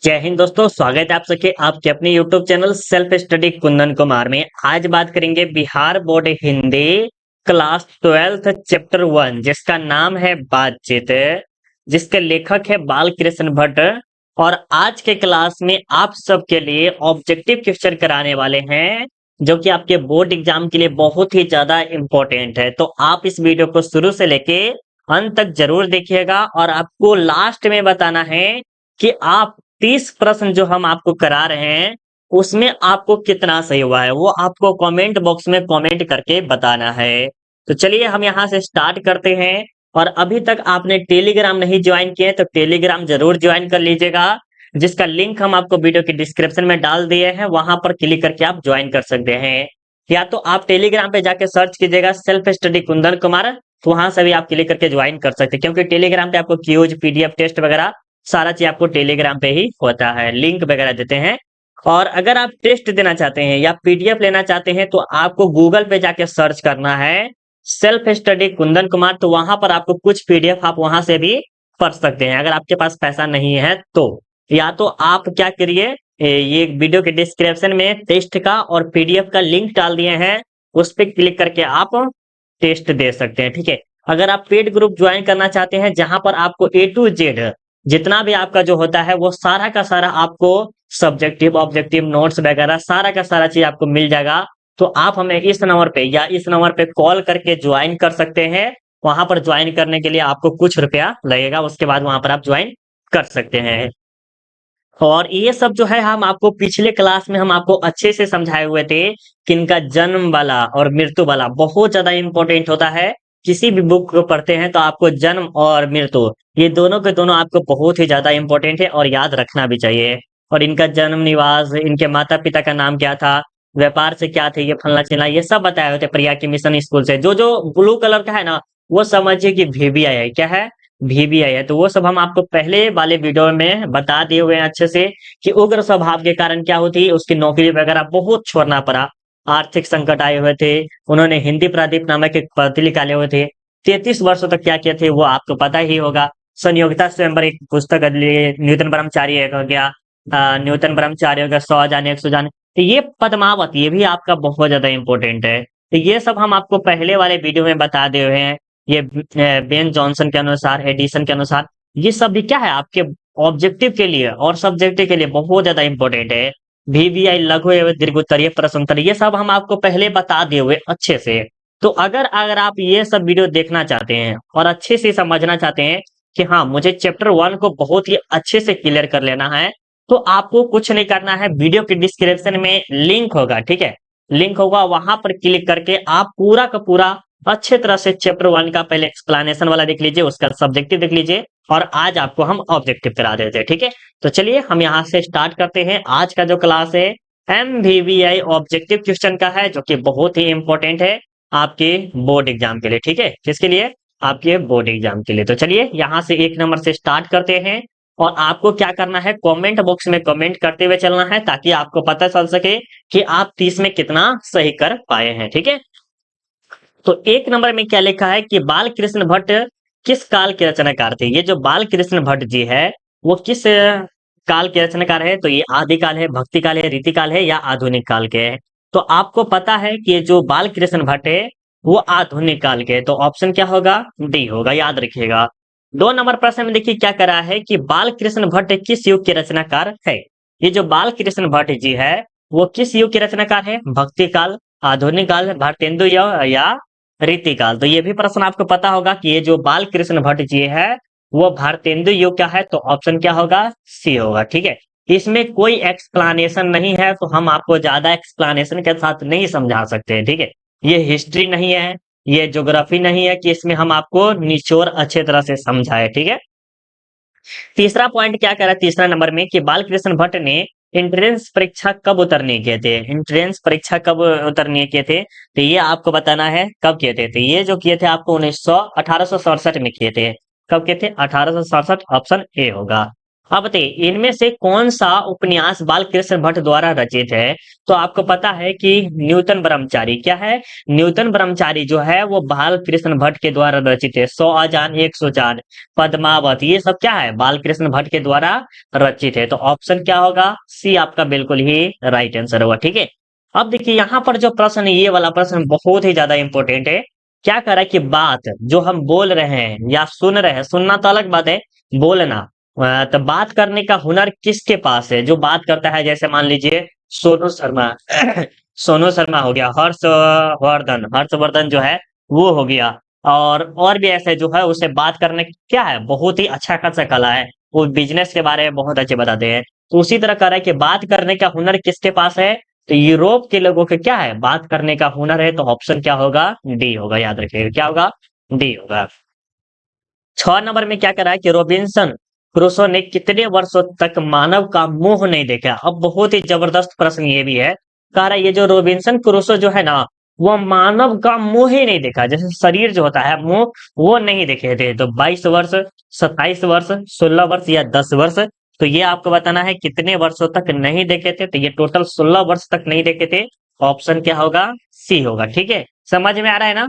जय हिंद दोस्तों, स्वागत है आप सबके आपके अपने YouTube channel self study Kundan Kumar में। आज बात करेंगे Bihar board Hindi class 12 chapter 1 जिसका नाम है बातचीत, जिसके लेखक है बाल कृष्ण भट्ट। और आज के क्लास में आप सबके लिए ऑब्जेक्टिव क्वेश्चन कराने वाले हैं जो कि आपके बोर्ड एग्जाम के लिए बहुत ही ज्यादा इंपॉर्टेंट है। तो आप इस वीडियो को शुरू से लेके अंत तक जरूर देखिएगा और आपको लास्ट में बताना है कि आप 30 प्रश्न जो हम आपको करा रहे हैं उसमें आपको कितना सही हुआ है, वो आपको कमेंट बॉक्स में कमेंट करके बताना है। तो चलिए हम यहाँ से स्टार्ट करते हैं। और अभी तक आपने टेलीग्राम नहीं ज्वाइन किए तो टेलीग्राम जरूर ज्वाइन कर लीजिएगा, जिसका लिंक हम आपको वीडियो के डिस्क्रिप्शन में डाल दिए हैं। वहां पर क्लिक करके आप ज्वाइन कर सकते हैं, या तो आप टेलीग्राम पे जाके सर्च कीजिएगा सेल्फ स्टडी कुंदन कुमार, तो वहां से भी आप क्लिक करके ज्वाइन कर सकते हैं, क्योंकि टेलीग्राम पे आपको क्यूज पीडीएफ टेस्ट वगैरह सारा चीज आपको टेलीग्राम पे ही होता है, लिंक वगैरह देते हैं। और अगर आप टेस्ट देना चाहते हैं या पीडीएफ लेना चाहते हैं तो आपको गूगल पे जाके सर्च करना है सेल्फ स्टडी कुंदन कुमार, तो वहां पर आपको कुछ पीडीएफ आप वहां से भी पढ़ सकते हैं अगर आपके पास पैसा नहीं है तो। या तो आप क्या करिए, ये वीडियो के डिस्क्रिप्शन में टेस्ट का और पीडीएफ का लिंक डाल दिए हैं, उस पर क्लिक करके आप टेस्ट दे सकते हैं। ठीक है, अगर आप पेड ग्रुप ज्वाइन करना चाहते हैं जहां पर आपको ए टू जेड जितना भी आपका जो होता है वो सारा का सारा आपको सब्जेक्टिव ऑब्जेक्टिव नोट्स वगैरह सारा का सारा चीज आपको मिल जाएगा, तो आप हमें इस नंबर पे या इस नंबर पे कॉल करके ज्वाइन कर सकते हैं। वहां पर ज्वाइन करने के लिए आपको कुछ रुपया लगेगा, उसके बाद वहां पर आप ज्वाइन कर सकते हैं। और ये सब जो है हम आपको पिछले क्लास में हम आपको अच्छे से समझाए हुए थे कि इनका जन्म वाला और मृत्यु वाला बहुत ज्यादा इंपॉर्टेंट होता है। किसी भी बुक को पढ़ते हैं तो आपको जन्म और मृत्यु ये दोनों के दोनों आपको बहुत ही ज्यादा इंपॉर्टेंट है और याद रखना भी चाहिए। और इनका जन्म निवास, इनके माता पिता का नाम क्या था, व्यापार से क्या थे, ये फलना चिलना ये सब बताए हुए थे प्रिया की मिशन स्कूल से। जो जो ब्लू कलर का है ना वो समझिए कि VBI है। क्या है? VBI है। तो वो सब हम आपको पहले वाले वीडियो में बता दिए हुए हैं अच्छे से कि उग्र स्वभाव के कारण क्या होती है, उसकी नौकरी वगैरह बहुत छोड़ना पड़ा, आर्थिक संकट आए हुए थे, उन्होंने हिंदी प्रादीप नामक एक पत्र निकाले हुए थे, 33 वर्षों तक क्या किए थे वो आपको पता ही होगा। संयोगिता स्वयंवर एक पुस्तक लिए, न्यूटन ब्रह्मचारी एक हो गया, न्यूटन ब्रह्मचारी हो गया, 100 जाने 100 जाने, तो ये पद्मावत ये भी आपका बहुत ज्यादा इंपॉर्टेंट है। तो ये सब हम आपको पहले वाले वीडियो में बता दिए हुए हैं। ये बेन जॉनसन के अनुसार, एडिसन के अनुसार, ये सब भी क्या है आपके ऑब्जेक्टिव के लिए और सब्जेक्टिव के लिए बहुत ज्यादा इंपॉर्टेंट है। VBI लघु एवं दीर्घ उत्तरीय प्रश्न उत्तर ये सब हम आपको पहले बता दिए हुए अच्छे से। तो अगर अगर आप ये सब वीडियो देखना चाहते हैं और अच्छे से समझना चाहते हैं कि हाँ मुझे चैप्टर 1 को बहुत ही अच्छे से क्लियर कर लेना है, तो आपको कुछ नहीं करना है, वीडियो के डिस्क्रिप्शन में लिंक होगा। ठीक है, लिंक होगा, वहां पर क्लिक करके आप पूरा का पूरा अच्छे तरह से चैप्टर 1 का पहले एक्सप्लेनेशन वाला देख लीजिए, उसका सब्जेक्टिव देख लीजिए, और आज आपको हम ऑब्जेक्टिव करा देते हैं। ठीक है, तो चलिए हम यहाँ से स्टार्ट करते हैं। आज का जो क्लास है MVVI ऑब्जेक्टिव क्वेश्चन का है, जो कि बहुत ही इंपॉर्टेंट है आपके बोर्ड एग्जाम के लिए। ठीक है, किसके लिए? आपके बोर्ड एग्जाम के लिए। तो चलिए यहाँ से 1 नंबर से स्टार्ट करते हैं। और आपको क्या करना है, कमेंट बॉक्स में कमेंट करते हुए चलना है ताकि आपको पता चल सके कि आप 30 में कितना सही कर पाए हैं। ठीक है, तो 1 नंबर में क्या लिखा है कि बाल कृष्ण भट्ट किस काल के रचनाकार थे। ये जो बाल कृष्ण भट्ट जी है वो किस काल के रचनाकार है? तो ये आदिकाल है, भक्ति काल है, रीति काल है, या आधुनिक काल के है? तो आपको पता है कि ये जो बाल कृष्ण भट्ट है वो आधुनिक काल के है, तो ऑप्शन क्या होगा? डी होगा, याद रखिएगा। 2 नंबर प्रश्न में देखिए क्या करा है कि बाल कृष्ण भट्ट किस युग के रचनाकार है। ये जो बाल कृष्ण भट्ट जी है वो किस युग के रचनाकार है? भक्ति काल, आधुनिक काल, भारतेंदु या रीतिकाल। तो ये भी प्रश्न आपको पता होगा कि ये जो बाल कृष्ण भट्ट जी है वो भारतेंदु युग का है, तो ऑप्शन क्या होगा? सी होगा। ठीक है, इसमें कोई एक्सप्लेनेशन नहीं है तो हम आपको ज्यादा एक्सप्लेनेशन के साथ नहीं समझा सकते हैं। ठीक है, ये हिस्ट्री नहीं है, ये ज्योग्राफी नहीं है कि इसमें हम आपको निचोड़ अच्छे तरह से समझाए। ठीक है, तीसरा पॉइंट क्या कह रहा है तीसरा नंबर में कि बाल कृष्ण भट्ट ने एंट्रेंस परीक्षा कब उतरने किए थे। एंट्रेंस परीक्षा कब उतरने किए थे, तो ये आपको बताना है कब किए थे। तो ये जो किए थे आपको 1867 में किए थे। कब किए थे? 1867, ऑप्शन ए होगा। अब बताइए इनमें से कौन सा उपन्यास बाल कृष्ण भट्ट द्वारा रचित है? तो आपको पता है कि न्यूटन ब्रह्मचारी क्या है? न्यूटन ब्रह्मचारी जो है वो बाल कृष्ण भट्ट के द्वारा रचित है। 100 आजान 104 पद्मावत ये सब क्या है? बाल कृष्ण भट्ट के द्वारा रचित है। तो ऑप्शन क्या होगा? सी आपका बिल्कुल ही राइट आंसर होगा। ठीक है, अब देखिए यहाँ पर जो प्रश्न है, ये वाला प्रश्न बहुत ही ज्यादा इंपॉर्टेंट है। क्या कर रहा है कि बात जो हम बोल रहे हैं या सुन रहे हैं, सुनना तो अलग बात है, बोलना तो बात करने का हुनर किसके पास है? जो बात करता है, जैसे मान लीजिए सोनू शर्मा सोनू शर्मा हो गया, हर्षवर्धन जो है वो हो गया, और भी ऐसे जो है उसे बात करने की क्या है, बहुत ही अच्छा खासा कला है, वो बिजनेस के बारे में बहुत अच्छे बताते हैं। तो उसी तरह कह रहा है कि बात करने का हुनर किसके पास है? तो यूरोप के लोगों के क्या है? बात करने का हुनर है। तो ऑप्शन क्या होगा? डी होगा। याद रखिएगा क्या होगा? डी होगा। 6 नंबर में क्या करा है कि रॉबिन्सन क्रूसो ने कितने वर्षों तक मानव का मुंह नहीं देखा? अब बहुत ही जबरदस्त प्रश्न ये भी है। कह रहा है ये जो रॉबिन्सन क्रूसो जो है ना, वो मानव का मुंह ही नहीं देखा, जैसे शरीर जो होता है मुंह वो नहीं देखे थे। तो 22 वर्ष, 27 वर्ष, 16 वर्ष या 10 वर्ष? तो ये आपको बताना है कितने वर्षों तक नहीं देखे थे। तो ये टोटल 16 वर्ष तक नहीं देखे थे। ऑप्शन क्या होगा? सी होगा। ठीक है, समझ में आ रहा है ना?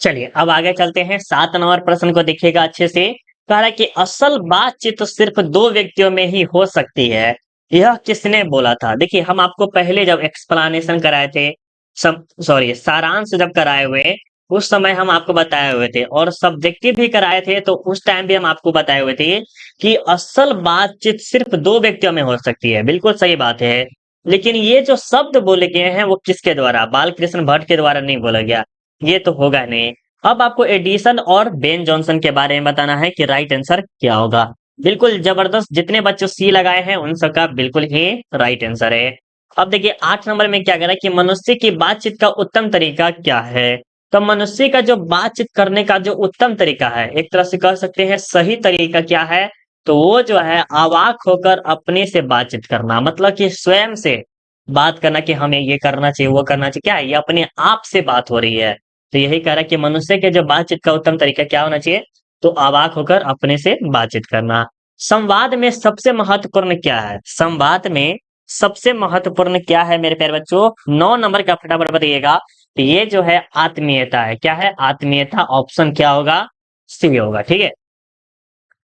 चलिए अब आगे चलते हैं। 7 नंबर प्रश्न को देखिएगा अच्छे से। कह रहा है कि असल बातचीत तो सिर्फ दो व्यक्तियों में ही हो सकती है, यह किसने बोला था? देखिए हम आपको पहले जब एक्सप्लानेशन कराए थे, सब सॉरी सारांश जब कराए हुए, उस समय हम आपको बताए हुए थे, और सब्जेक्टिव भी कराए थे तो उस टाइम भी हम आपको बताए हुए थे कि असल बातचीत सिर्फ दो व्यक्तियों में हो सकती है। बिल्कुल सही बात है। लेकिन ये जो शब्द बोले गए हैं वो किसके द्वारा? बाल कृष्ण भट्ट के द्वारा नहीं बोला गया, ये तो होगा नहीं। अब आपको एडिसन और बेन जॉनसन के बारे में बताना है कि राइट आंसर क्या होगा। बिल्कुल जबरदस्त, जितने बच्चों सी लगाए हैं उन सबका बिल्कुल ही राइट आंसर है। अब देखिए 8 नंबर में क्या कह रहा है कि मनुष्य की बातचीत का उत्तम तरीका क्या है? तो मनुष्य का जो बातचीत करने का जो उत्तम तरीका है, एक तरह से कह सकते हैं सही तरीका क्या है, तो वो जो है अवाक होकर अपने से बातचीत करना, मतलब कि स्वयं से बात करना कि हमें ये करना चाहिए वो करना चाहिए। क्या है? ये अपने आप से बात हो रही है। तो यही कह रहा है कि मनुष्य के जो बातचीत का उत्तम तरीका क्या होना चाहिए? तो अवाक होकर अपने से बातचीत करना। संवाद में सबसे महत्वपूर्ण क्या है? संवाद में सबसे महत्वपूर्ण क्या है मेरे प्यारे बच्चों? 9 नंबर का फटाफट बताइएगा। तो ये जो है आत्मीयता है। क्या है? आत्मीयता। ऑप्शन क्या होगा? सी होगा। ठीक है,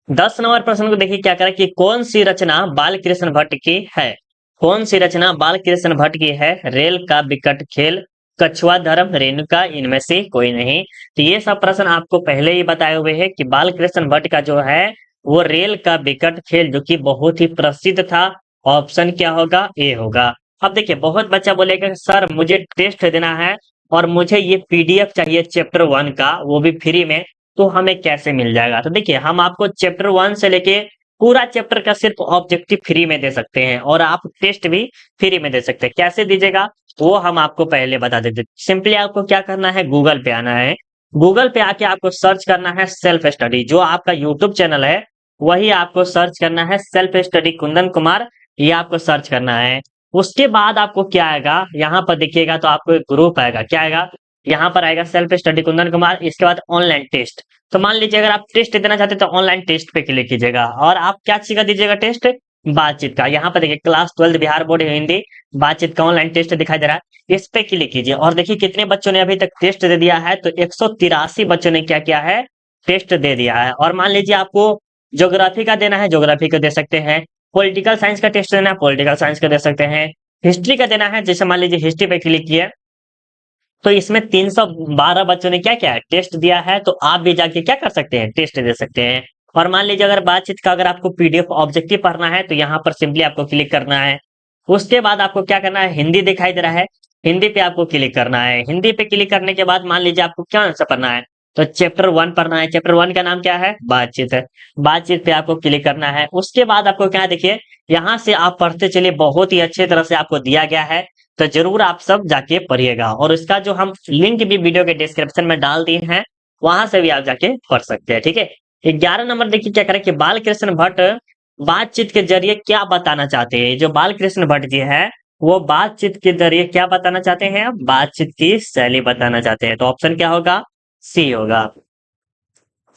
10 नंबर प्रश्न को देखिए क्या करा कि कौन सी रचना बाल कृष्ण भट्ट की है? कौन सी रचना बाल कृष्ण भट्ट की है? रेल का विकट खेल, कछुआ धर्म, रेणुका, इनमें से कोई नहीं। तो ये सब प्रश्न आपको पहले ही बताए हुए हैं कि बाल कृष्ण भट्ट का जो है वो रेल का विकट खेल, जो कि बहुत ही प्रसिद्ध था। ऑप्शन क्या होगा? ए होगा। अब देखिए बहुत बच्चा बोलेगा सर मुझे टेस्ट देना है और मुझे ये पीडीएफ चाहिए चैप्टर 1 का, वो भी फ्री में, तो हमें कैसे मिल जाएगा? तो देखिए हम आपको चैप्टर 1 से लेके पूरा चैप्टर का सिर्फ ऑब्जेक्टिव फ्री में दे सकते हैं, और आप टेस्ट भी फ्री में दे सकते हैं। कैसे दीजिएगा वो हम आपको पहले बता देते। सिंपली आपको क्या करना है, गूगल पे आना है। गूगल पे आके आपको सर्च करना है सेल्फ स्टडी, जो आपका यूट्यूब चैनल है वही आपको सर्च करना है, सेल्फ स्टडी कुंदन कुमार, ये आपको सर्च करना है। उसके बाद आपको क्या आएगा, यहाँ पर देखिएगा तो आपको एक ग्रुप आएगा। क्या आएगा? यहाँ पर आएगा सेल्फ स्टडी कुंदन कुमार, इसके बाद ऑनलाइन टेस्ट। तो मान लीजिए अगर आप टेस्ट देना चाहते हैं तो ऑनलाइन टेस्ट पे क्लिक कीजिएगा, और आप क्या चीज का दीजिएगा टेस्ट? बातचीत का। यहाँ पर देखिए क्लास 12 बिहार बोर्ड हिंदी बातचीत का ऑनलाइन टेस्ट दिखाई दे रहा है, इस पे क्लिक कीजिए। और देखिए कितने बच्चों ने अभी तक टेस्ट दे दिया है, तो 183 बच्चों ने क्या किया है? टेस्ट दे दिया है। और मान लीजिए आपको ज्योग्राफी का देना है, ज्योग्राफी का दे सकते हैं। पॉलिटिकल साइंस का टेस्ट देना है, पॉलिटिकल साइंस का दे सकते हैं। हिस्ट्री का देना है, जैसे मान लीजिए हिस्ट्री पे क्लिक किया, तो इसमें 312 बच्चों ने क्या किया है? टेस्ट दिया है। तो आप भी जाके क्या कर सकते हैं? टेस्ट दे सकते हैं। और मान लीजिए अगर बातचीत का अगर आपको पीडीएफ ऑब्जेक्टिव पढ़ना है तो यहाँ पर सिंपली आपको क्लिक करना है। उसके बाद आपको क्या करना है? हिंदी दिखाई दे रहा है, हिंदी पे आपको क्लिक करना है। हिंदी पे क्लिक करने के बाद मान लीजिए आपको क्या आंसर पढ़ना है, तो चैप्टर 1 पढ़ना है। चैप्टर 1 का नाम क्या है? बातचीत है। बातचीत पे आपको क्लिक करना है। उसके बाद आपको क्या देखिए, यहाँ से आप पढ़ते चलिए, बहुत ही अच्छे तरह से आपको दिया गया है। तो जरूर आप सब जाके पढ़िएगा, और इसका जो हम लिंक भी वीडियो के डिस्क्रिप्शन में डाल दिए हैं, वहां से भी आप जाके पढ़ सकते हैं। ठीक है, 11 नंबर देखिए क्या करें कि बाल कृष्ण भट्ट बातचीत के जरिए क्या बताना चाहते हैं? जो बाल कृष्ण भट्ट जी है वो बातचीत के जरिए क्या बताना चाहते हैं? बातचीत की शैली बताना चाहते हैं। तो ऑप्शन क्या होगा? सी होगा।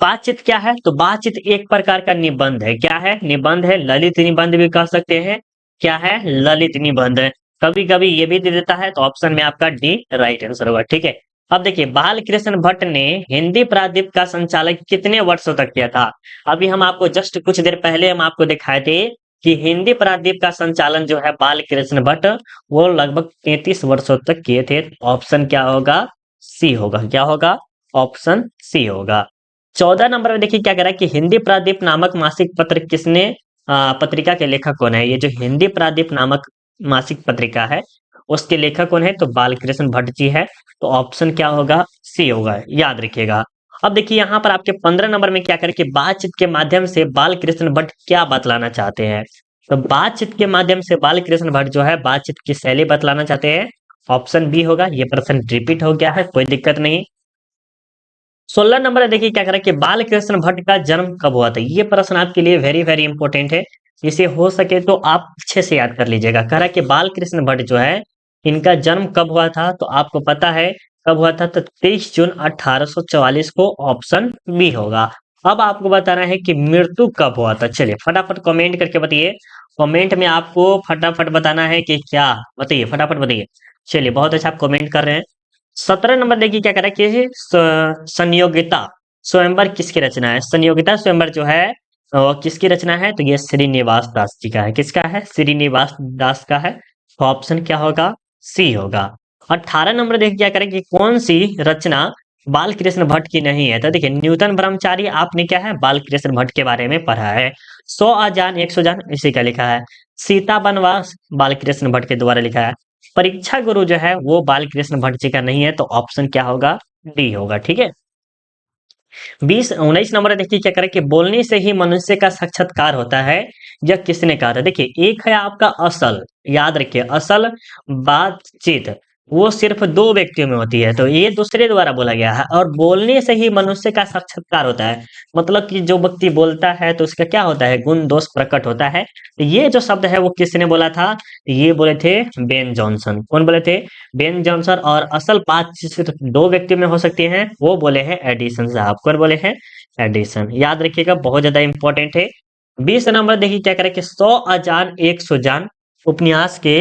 बातचीत क्या है? तो बातचीत एक प्रकार का निबंध है। क्या है? निबंध है। ललित निबंध भी कह सकते हैं। क्या है? ललित निबंध है। कभी कभी ये भी दे देता है, तो ऑप्शन में आपका डी राइट आंसर होगा। ठीक है। अब देखिए, बाल कृष्ण भट्ट ने हिंदी प्रादीप का संचालन कितने वर्षों तक किया था? अभी हम आपको जस्ट कुछ देर पहले हम आपको दिखाए थे कि हिंदी प्रादीप का संचालन जो है बाल कृष्ण भट्ट, वो लगभग 33 वर्षों तक किए थे। ऑप्शन क्या होगा? सी होगा। क्या होगा? ऑप्शन सी होगा। 14 नंबर में देखिए क्या कह रहा है कि हिंदी प्रादीप नामक मासिक पत्र किसने, पत्रिका के लेखक कौन है? ये जो हिंदी प्रादीप नामक मासिक पत्रिका है, उसके लेखक कौन है? तो बालकृष्ण भट्ट जी है। तो ऑप्शन क्या होगा? सी होगा, याद रखिएगा। अब देखिए यहाँ पर आपके 15 नंबर में क्या करें कि बातचीत के माध्यम से बालकृष्ण भट्ट क्या बतलाना चाहते हैं? तो बातचीत के माध्यम से बालकृष्ण भट्ट जो है बातचीत की शैली बतलाना चाहते हैं। ऑप्शन बी होगा। ये प्रश्न रिपीट हो गया है, कोई दिक्कत नहीं। 16 नंबर है, देखिए क्या कह रहा है कि बाल कृष्ण भट्ट का जन्म कब हुआ था? ये प्रश्न आपके लिए वेरी वेरी इंपॉर्टेंट है। इसे हो सके तो आप अच्छे से याद कर लीजिएगा। कह रहा है कि बाल कृष्ण भट्ट जो है, इनका जन्म कब हुआ था? तो आपको पता है कब हुआ था, तो 23 जून 1844 को। ऑप्शन बी होगा। अब आपको बताना है कि मृत्यु कब हुआ था। चलिए फटाफट कमेंट करके बताइए। कमेंट में आपको फटाफट बताना है कि क्या, बताइए फटाफट बताइए। चलिए बहुत अच्छा, आप कमेंट कर रहे हैं। 17 नंबर देखिए क्या कह रहा है कि संयोगिता स्वयंवर किसकी रचना है? संयोगिता स्वयंवर जो है किसकी रचना है? तो ये श्रीनिवास दास जी का है। किसका है? श्रीनिवास दास का है। तो ऑप्शन क्या होगा? सी होगा। 18 नंबर देखिए क्या करें कि कौन सी रचना बालकृष्ण भट्ट की नहीं है? तो देखिए, न्यूटन ब्रह्मचारी आपने क्या है बालकृष्ण भट्ट के बारे में पढ़ा है। 100 अजान 100 जान इसी का लिखा है। सीता वनवास बालकृष्ण भट्ट के द्वारा लिखा है। परीक्षा गुरु जो है वो बालकृष्ण भट्ट जी का नहीं है। तो ऑप्शन क्या होगा? डी होगा। ठीक है। 19 नंबर देखिए क्या करें कि बोलने से ही मनुष्य का साक्षात्कार होता है, यह किसने कहा था? देखिए, एक है आपका असल, याद रखिए असल बातचीत वो सिर्फ दो व्यक्तियों में होती है, तो ये दूसरे द्वारा बोला गया है। और बोलने से ही मनुष्य का साक्षात्कार होता है, मतलब कि जो व्यक्ति बोलता है तो उसका क्या होता है? गुण दोष प्रकट होता है। तो ये जो शब्द है वो किसने बोला था? ये बोले थे बेन जॉनसन। कौन बोले थे? Ben Jonson. और असल बातचीत सिर्फ दो व्यक्तियों में हो सकती है, वो बोले हैं एडिसन साहब। कौन बोले हैं? एडिसन। याद रखिएगा, बहुत ज्यादा इंपॉर्टेंट है। 20 नंबर देखिए क्या करें कि 100 अजान 100 जान उपन्यास के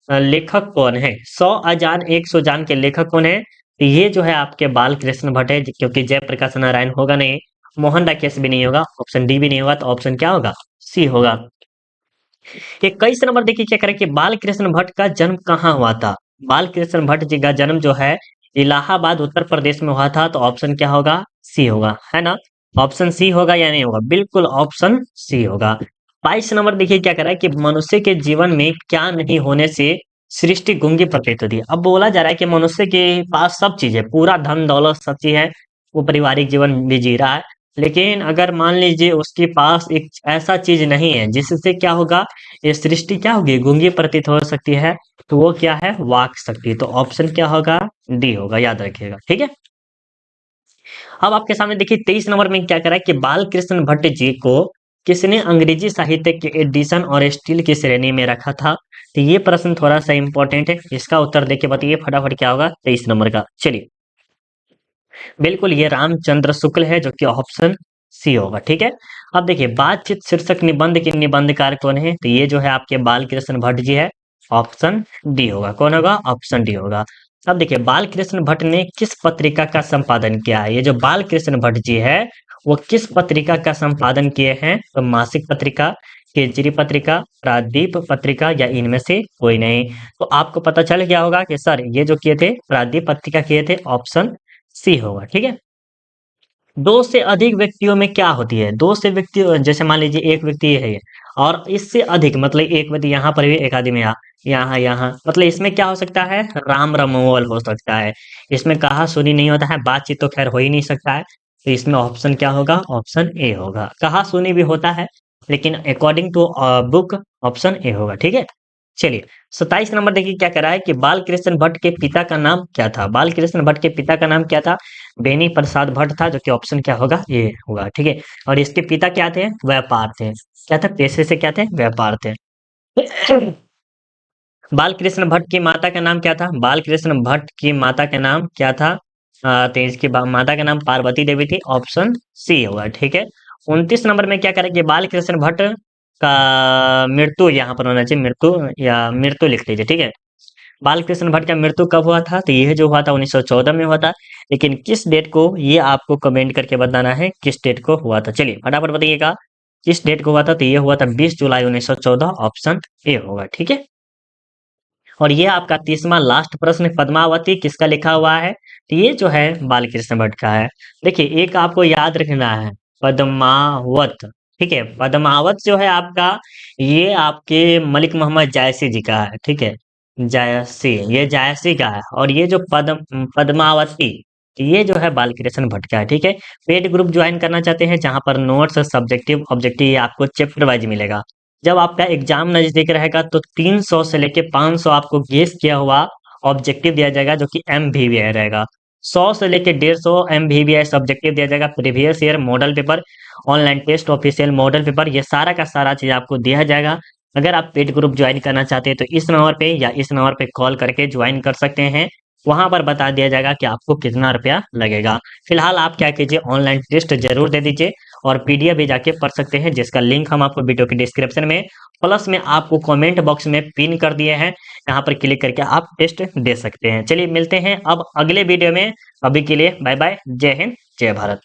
लेखक कौन है? 100 अजान 100 जान के लेखक कौन है? तो ये जो है आपके बाल कृष्ण भट्ट है, क्योंकि जयप्रकाश नारायण होगा नहीं, मोहन राकेश भी नहीं होगा, ऑप्शन डी भी नहीं होगा। तो ऑप्शन क्या होगा? सी होगा। 21 नंबर देखिए क्या करें कि बाल कृष्ण भट्ट का जन्म कहाँ हुआ था? बाल कृष्ण भट्ट जी का जन्म जो है इलाहाबाद उत्तर प्रदेश में हुआ था। तो ऑप्शन क्या होगा? सी होगा, है ना? ऑप्शन सी होगा या नहीं होगा? बिल्कुल ऑप्शन सी होगा। 22 नंबर देखिए क्या कर रहा है कि मनुष्य के जीवन में क्या नहीं होने से सृष्टि गूंगी प्रतीत होती है? अब बोला जा रहा है कि मनुष्य के पास सब चीज है, पूरा धन दौलत सब चीज है, वो पारिवारिक जीवन भी जी रहा है, लेकिन अगर मान लीजिए उसके पास एक ऐसा चीज नहीं है जिससे क्या होगा, ये सृष्टि क्या होगी? गूंगी प्रतीत हो सकती है। तो वो क्या है? वाक शक्ति। तो ऑप्शन क्या होगा? डी होगा, याद रखिएगा। ठीक है। अब आपके सामने देखिए 23 नंबर में क्या करा है कि बाल कृष्ण भट्ट जी को किसने अंग्रेजी साहित्य के एडिशन और स्टील की श्रेणी में रखा था? तो ये प्रश्न थोड़ा सा इंपॉर्टेंट है, इसका उत्तर देके बताइए फटाफट क्या होगा 23 नंबर का। चलिए, बिल्कुल ये रामचंद्र शुक्ल है, जो कि ऑप्शन सी होगा। ठीक है। अब देखिए, बातचीत शीर्षक निबंध के निबंधकार कौन है? तो ये जो है आपके बाल कृष्ण भट्ट जी है। ऑप्शन डी होगा। कौन होगा? ऑप्शन डी होगा। अब देखिए, बाल कृष्ण भट्ट ने किस पत्रिका का संपादन किया है? ये जो बाल कृष्ण भट्ट जी है, वो किस पत्रिका का संपादन किए हैं? तो मासिक पत्रिका, केजरी पत्रिका, प्रादीप पत्रिका, या इनमें से कोई नहीं। तो आपको पता चल गया होगा कि सर ये जो किए थे प्रादीप पत्रिका किए थे। ऑप्शन सी होगा। ठीक है। दो से अधिक व्यक्तियों में क्या होती है? दो से व्यक्ति, जैसे मान लीजिए एक व्यक्ति है और इससे अधिक, मतलब एक व्यक्ति यहाँ पर भी, एक आदमी यहाँ यहाँ, मतलब इसमें क्या हो सकता है? राम रमोल हो सकता है। इसमें कहा सुनी नहीं होता है, बातचीत तो खैर हो ही नहीं सकता है। तो इसमें ऑप्शन क्या होगा? ऑप्शन ए होगा। कहा सुनी भी होता है, लेकिन according to book option A होगा। ठीक है। चलिए, 27 नंबर देखिए क्या कह रहा है कि बाल कृष्ण भट्ट के पिता का नाम क्या था? बाल कृष्ण भट्ट के पिता का नाम क्या था? बेनी प्रसाद भट्ट था, जो कि ऑप्शन क्या होगा? ये होगा। ठीक है। और इसके पिता क्या थे? व्यापार थे। क्या था? पेशे से क्या थे? व्यापार थे। बाल कृष्ण भट्ट की माता का नाम क्या था? बाल कृष्ण भट्ट की माता का नाम क्या था? तो इसकी माता का नाम पार्वती देवी थी, ऑप्शन सी होगा, ठीक है। 29 नंबर में क्या करेंगे, बाल कृष्ण भट्ट का मृत्यु यहाँ पर होना चाहिए, मृत्यु या मृत्यु लिख लीजिए, ठीक है। बालकृष्ण भट्ट का मृत्यु कब हुआ था, तो यह जो हुआ था 1914 में हुआ था। लेकिन किस डेट को, ये आपको कमेंट करके बताना है किस डेट को हुआ था। चलिए फटाफट बताइएगा किस डेट को हुआ था, तो ये हुआ था 20 जुलाई 1914, ऑप्शन ए होगा, ठीक है। और ये आपका 30वां लास्ट प्रश्न, पद्मावती किसका लिखा हुआ है, तो ये जो है बालकृष्ण भट्ट का है। देखिए एक आपको याद रखना है, पद्मावत, ठीक है। पद्मावत जो है आपका, ये आपके मलिक मोहम्मद जायसी जी का है, ठीक है। जायसी, ये जायसी का है। और ये जो पद्मावती, ये जो है बालकृष्ण भट्ट का है, ठीक है। पेड ग्रुप ज्वाइन करना चाहते हैं जहां पर नोट्स, सब्जेक्टिव ऑब्जेक्टिव ये आपको चैप्टर वाइज मिलेगा। जब आपका एग्जाम नजदीक रहेगा तो 300 से लेके 500 आपको गेस किया हुआ ऑब्जेक्टिव दिया जाएगा जो कि MVVI रहेगा। 100 से लेके 150 MVVI सब्जेक्टिव दिया जाएगा, previous year model paper, online test, official model paper, ये सारा का सारा चीज आपको दिया जाएगा। अगर आप पेड ग्रुप ज्वाइन करना चाहते हैं तो इस नंबर पे या इस नंबर पे कॉल करके ज्वाइन कर सकते हैं। वहां पर बता दिया जाएगा कि आपको कितना रुपया लगेगा। फिलहाल आप क्या कीजिए, ऑनलाइन टेस्ट जरूर दे दीजिए और PDF भी जाके पढ़ सकते हैं, जिसका लिंक हम आपको वीडियो के डिस्क्रिप्शन में प्लस में आपको कमेंट बॉक्स में पिन कर दिए हैं। यहाँ पर क्लिक करके आप टेस्ट दे सकते हैं। चलिए मिलते हैं अब अगले वीडियो में। अभी के लिए बाय बाय, जय हिंद, जय भारत।